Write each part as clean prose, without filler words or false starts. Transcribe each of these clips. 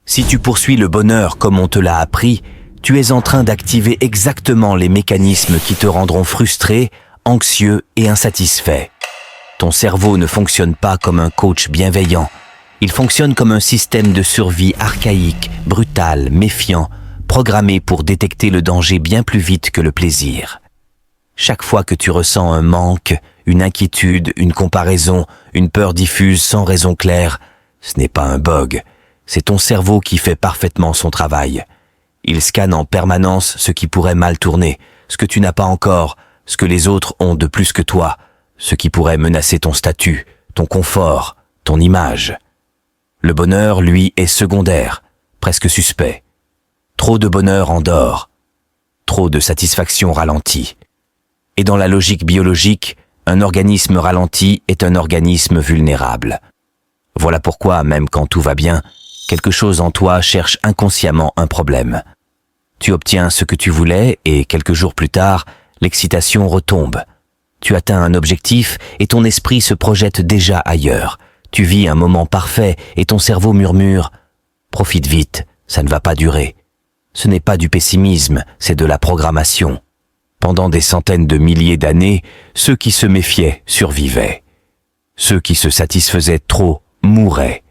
Si tu poursuis le bonheur comme on te l'a appris, tu es en train d'activer exactement les mécanismes qui te rendront frustré, anxieux et insatisfait. Ton cerveau ne fonctionne pas comme un coach bienveillant. Il fonctionne comme un système de survie archaïque, brutal, méfiant, programmé pour détecter le danger bien plus vite que le plaisir. Chaque fois que tu ressens un manque, une inquiétude, une comparaison, une peur diffuse sans raison claire, ce n'est pas un bug, c'est ton cerveau qui fait parfaitement son travail. Il scanne en permanence ce qui pourrait mal tourner, ce que tu n'as pas encore, ce que les autres ont de plus que toi, ce qui pourrait menacer ton statut, ton confort, ton image. Le bonheur, lui, est secondaire, presque suspect. Trop de bonheur endort, trop de satisfaction ralentit. Et dans la logique biologique, un organisme ralenti est un organisme vulnérable. Voilà pourquoi, même quand tout va bien, quelque chose en toi cherche inconsciemment un problème. Tu obtiens ce que tu voulais et quelques jours plus tard, l'excitation retombe. Tu atteins un objectif et ton esprit se projette déjà ailleurs. Tu vis un moment parfait et ton cerveau murmure « Profite vite, ça ne va pas durer ». Ce n'est pas du pessimisme, c'est de la programmation. Pendant des centaines de milliers d'années, ceux qui se méfiaient survivaient. Ceux qui se satisfaisaient trop mouraient.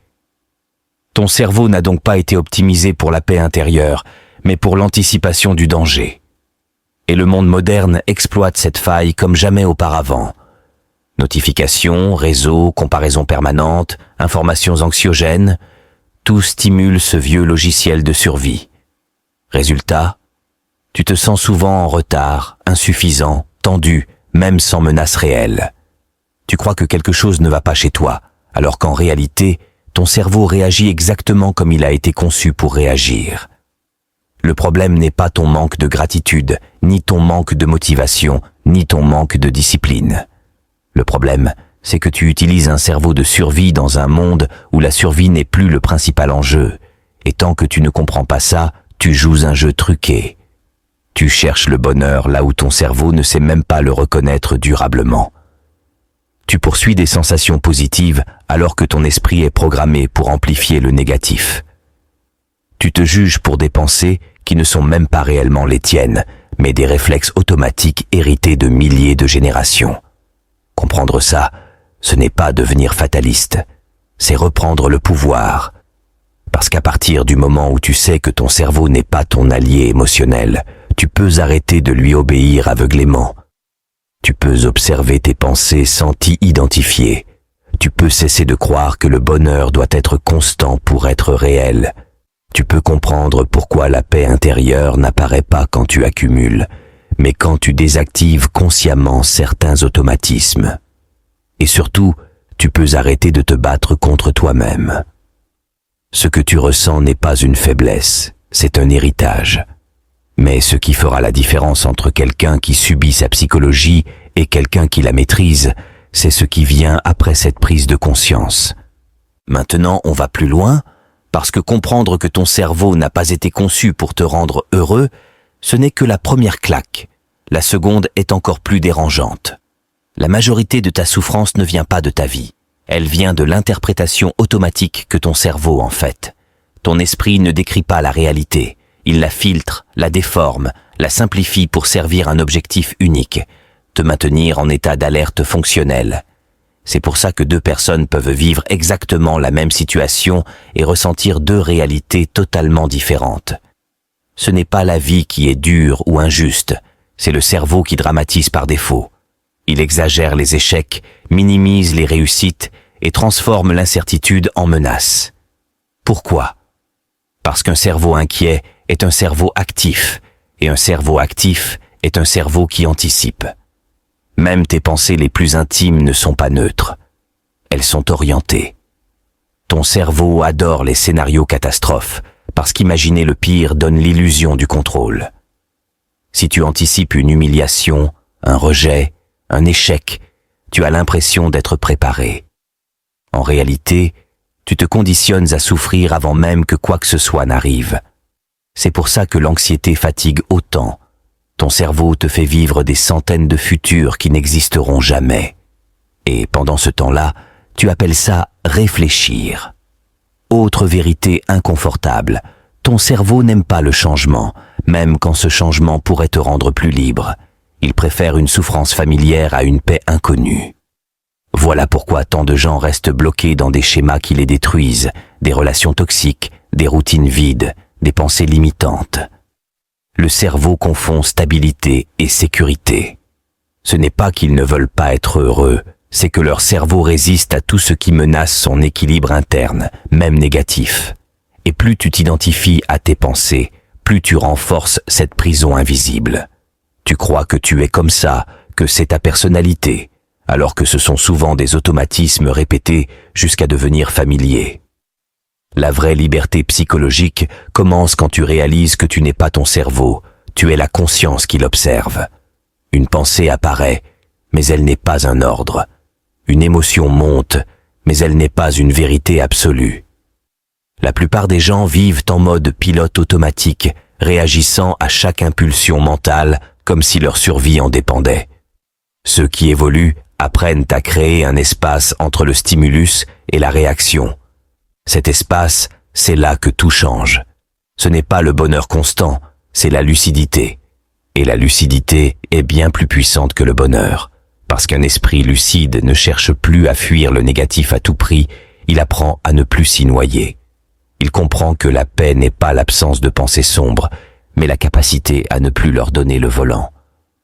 Ton cerveau n'a donc pas été optimisé pour la paix intérieure, mais pour l'anticipation du danger. Et le monde moderne exploite cette faille comme jamais auparavant. Notifications, réseaux, comparaisons permanentes, informations anxiogènes, tout stimule ce vieux logiciel de survie. Résultat, tu te sens souvent en retard, insuffisant, tendu, même sans menace réelle. Tu crois que quelque chose ne va pas chez toi, alors qu'en réalité, ton cerveau réagit exactement comme il a été conçu pour réagir. Le problème n'est pas ton manque de gratitude, ni ton manque de motivation, ni ton manque de discipline. Le problème, c'est que tu utilises un cerveau de survie dans un monde où la survie n'est plus le principal enjeu. Et tant que tu ne comprends pas ça, tu joues un jeu truqué. Tu cherches le bonheur là où ton cerveau ne sait même pas le reconnaître durablement. Tu poursuis des sensations positives alors que ton esprit est programmé pour amplifier le négatif. Tu te juges pour des pensées qui ne sont même pas réellement les tiennes, mais des réflexes automatiques hérités de milliers de générations. Comprendre ça, ce n'est pas devenir fataliste, c'est reprendre le pouvoir. Parce qu'à partir du moment où tu sais que ton cerveau n'est pas ton allié émotionnel, tu peux arrêter de lui obéir aveuglément. Tu peux observer tes pensées sans t'y identifier. Tu peux cesser de croire que le bonheur doit être constant pour être réel. Tu peux comprendre pourquoi la paix intérieure n'apparaît pas quand tu accumules, mais quand tu désactives consciemment certains automatismes. Et surtout, tu peux arrêter de te battre contre toi-même. Ce que tu ressens n'est pas une faiblesse, c'est un héritage. Mais ce qui fera la différence entre quelqu'un qui subit sa psychologie et quelqu'un qui la maîtrise, c'est ce qui vient après cette prise de conscience. Maintenant, on va plus loin, parce que comprendre que ton cerveau n'a pas été conçu pour te rendre heureux, ce n'est que la première claque. La seconde est encore plus dérangeante. La majorité de ta souffrance ne vient pas de ta vie. Elle vient de l'interprétation automatique que ton cerveau en fait. Ton esprit ne décrit pas la réalité. Il la filtre, la déforme, la simplifie pour servir un objectif unique, te maintenir en état d'alerte fonctionnelle. C'est pour ça que deux personnes peuvent vivre exactement la même situation et ressentir deux réalités totalement différentes. Ce n'est pas la vie qui est dure ou injuste, c'est le cerveau qui dramatise par défaut. Il exagère les échecs, minimise les réussites et transforme l'incertitude en menace. Pourquoi ? Parce qu'un cerveau inquiet est un cerveau actif, et un cerveau actif est un cerveau qui anticipe. Même tes pensées les plus intimes ne sont pas neutres. Elles sont orientées. Ton cerveau adore les scénarios catastrophes, parce qu'imaginer le pire donne l'illusion du contrôle. Si tu anticipes une humiliation, un rejet, un échec, tu as l'impression d'être préparé. En réalité, tu te conditionnes à souffrir avant même que quoi que ce soit n'arrive. C'est pour ça que l'anxiété fatigue autant. Ton cerveau te fait vivre des centaines de futurs qui n'existeront jamais. Et pendant ce temps-là, tu appelles ça réfléchir. Autre vérité inconfortable, ton cerveau n'aime pas le changement, même quand ce changement pourrait te rendre plus libre. Il préfère une souffrance familière à une paix inconnue. Voilà pourquoi tant de gens restent bloqués dans des schémas qui les détruisent, des relations toxiques, des routines vides, des pensées limitantes. Le cerveau confond stabilité et sécurité. Ce n'est pas qu'ils ne veulent pas être heureux, c'est que leur cerveau résiste à tout ce qui menace son équilibre interne, même négatif. Et plus tu t'identifies à tes pensées, plus tu renforces cette prison invisible. Tu crois que tu es comme ça, que c'est ta personnalité, alors que ce sont souvent des automatismes répétés jusqu'à devenir familiers. La vraie liberté psychologique commence quand tu réalises que tu n'es pas ton cerveau, tu es la conscience qui l'observe. Une pensée apparaît, mais elle n'est pas un ordre. Une émotion monte, mais elle n'est pas une vérité absolue. La plupart des gens vivent en mode pilote automatique, réagissant à chaque impulsion mentale comme si leur survie en dépendait. Ceux qui évoluent apprennent à créer un espace entre le stimulus et la réaction. Cet espace, c'est là que tout change. Ce n'est pas le bonheur constant, c'est la lucidité. Et la lucidité est bien plus puissante que le bonheur, parce qu'un esprit lucide ne cherche plus à fuir le négatif à tout prix, il apprend à ne plus s'y noyer. Il comprend que la paix n'est pas l'absence de pensées sombres, mais la capacité à ne plus leur donner le volant.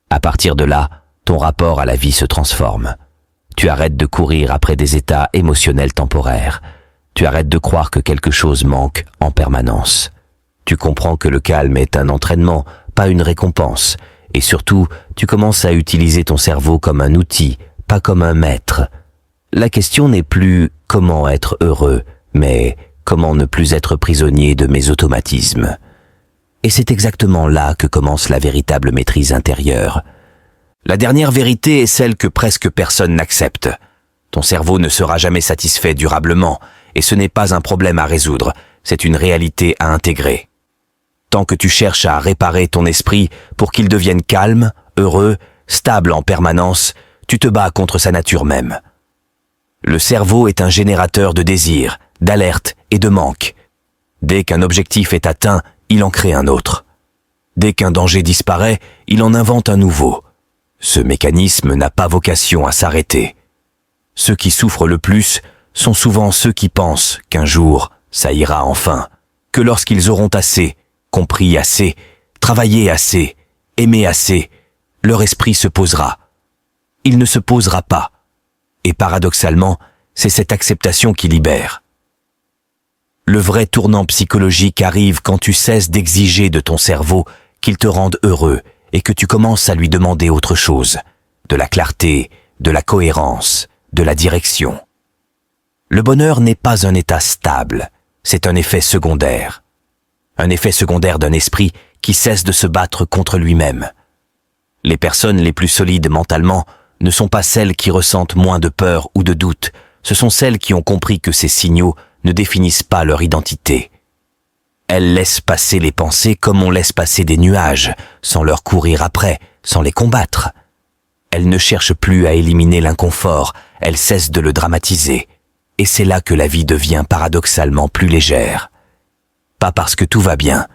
À partir de là, ton rapport à la vie se transforme. Tu arrêtes de courir après des états émotionnels temporaires. Tu arrêtes de croire que quelque chose manque en permanence. Tu comprends que le calme est un entraînement, pas une récompense. Et surtout, tu commences à utiliser ton cerveau comme un outil, pas comme un maître. La question n'est plus comment être heureux, mais comment ne plus être prisonnier de mes automatismes. Et c'est exactement là que commence la véritable maîtrise intérieure. La dernière vérité est celle que presque personne n'accepte. Ton cerveau ne sera jamais satisfait durablement, et ce n'est pas un problème à résoudre, c'est une réalité à intégrer. Tant que tu cherches à réparer ton esprit pour qu'il devienne calme, heureux, stable en permanence, tu te bats contre sa nature même. Le cerveau est un générateur de désirs, d'alerte et de manque. Dès qu'un objectif est atteint, il en crée un autre. Dès qu'un danger disparaît, il en invente un nouveau. Ce mécanisme n'a pas vocation à s'arrêter. Ceux qui souffrent le plus sont souvent ceux qui pensent qu'un jour, ça ira enfin, que lorsqu'ils auront assez, compris assez, travaillé assez, aimé assez, leur esprit se posera. Il ne se posera pas. Et paradoxalement, c'est cette acceptation qui libère. Le vrai tournant psychologique arrive quand tu cesses d'exiger de ton cerveau qu'il te rende heureux et que tu commences à lui demander autre chose, de la clarté, de la cohérence, de la direction. Le bonheur n'est pas un état stable, c'est un effet secondaire. Un effet secondaire d'un esprit qui cesse de se battre contre lui-même. Les personnes les plus solides mentalement ne sont pas celles qui ressentent moins de peur ou de doute, ce sont celles qui ont compris que ces signaux ne définissent pas leur identité. Elles laissent passer les pensées comme on laisse passer des nuages, sans leur courir après, sans les combattre. Elles ne cherchent plus à éliminer l'inconfort, elles cessent de le dramatiser. Et c'est là que la vie devient paradoxalement plus légère. Pas parce que tout va bien,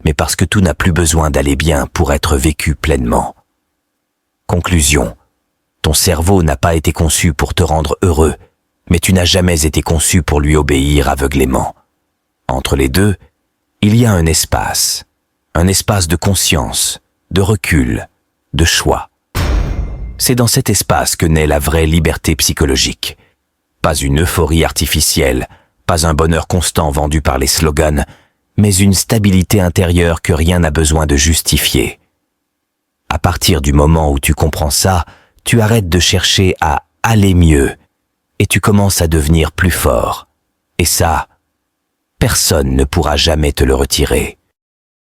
mais parce que tout n'a plus besoin d'aller bien pour être vécu pleinement. Conclusion. Ton cerveau n'a pas été conçu pour te rendre heureux, mais tu n'as jamais été conçu pour lui obéir aveuglément. Entre les deux, il y a un espace de conscience, de recul, de choix. C'est dans cet espace que naît la vraie liberté psychologique. Pas une euphorie artificielle, pas un bonheur constant vendu par les slogans, mais une stabilité intérieure que rien n'a besoin de justifier. À partir du moment où tu comprends ça, tu arrêtes de chercher à aller mieux et tu commences à devenir plus fort. Et ça, personne ne pourra jamais te le retirer.